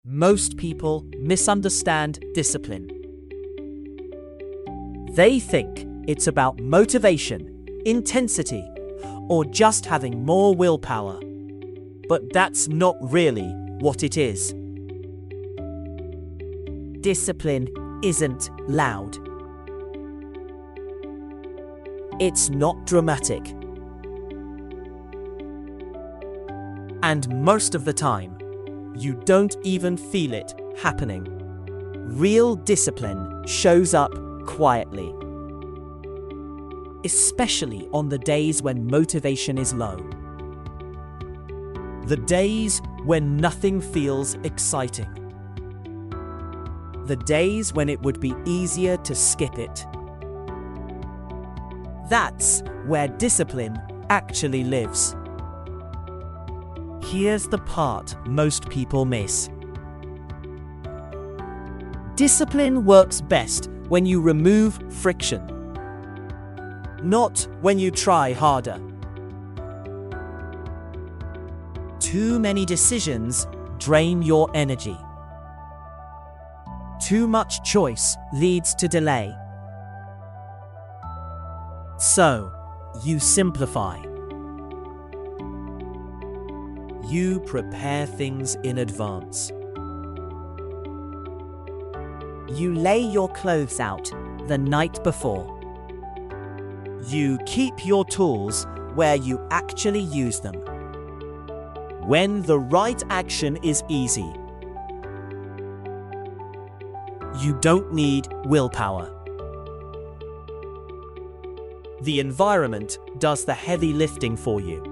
Most people misunderstand discipline. They think it's about motivation, intensity, or just having more willpower. But that's not really what it is. Discipline isn't loud. It's not dramatic. And most of the time, you don't even feel it happening. Real discipline shows up quietly, especially on the days when motivation is low. The days when nothing feels exciting. The days when it would be easier to skip it. That's where discipline actually lives. Here's the part most people miss. Discipline works best when you remove friction, not when you try harder. Too many decisions drain your energy. Too much choice leads to delay. So, you simplify. You prepare things in advance. You lay your clothes out the night before. You keep your tools where you actually use them. When the right action is easy. You don't need willpower. The environment does the heavy lifting for you.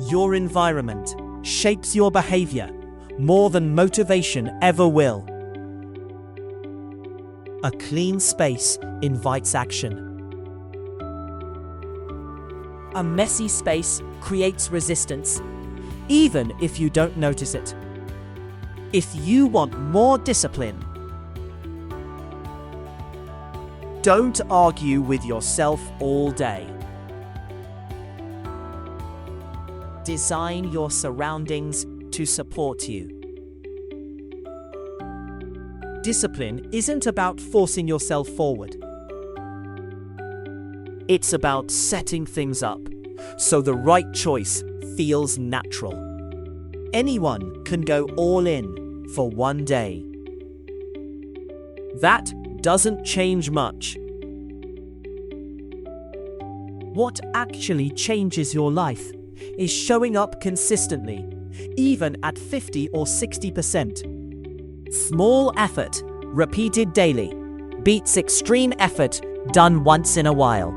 Your environment shapes your behavior more than motivation ever will. A clean space invites action. A messy space creates resistance, even if you don't notice it. If you want more discipline, don't argue with yourself all day. Design your surroundings to support you. Discipline isn't about forcing yourself forward. It's about setting things up so the right choice feels natural. Anyone can go all in for one day. That doesn't change much. What actually changes your life is showing up consistently, even at 50 or 60%. Small effort, repeated daily, beats extreme effort done once in a while.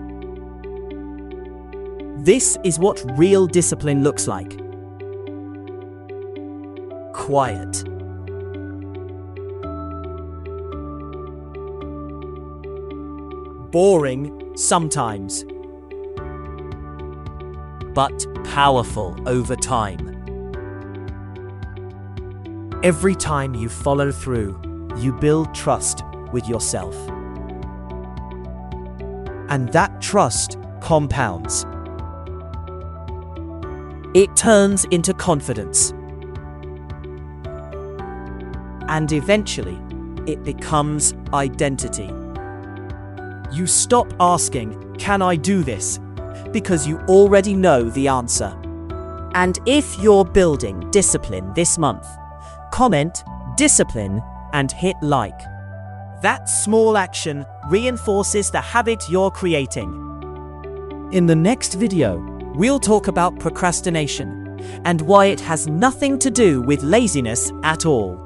This is what real discipline looks like. Quiet. Boring sometimes, but powerful over time. Every time you follow through, you build trust with yourself. And that trust compounds. It turns into confidence. And eventually, it becomes identity. You stop asking, "Can I do this?" because you already know the answer. And if you're building discipline this month, comment discipline and hit like. That small action reinforces the habit you're creating. In the next video, we'll talk about procrastination and why it has nothing to do with laziness at all.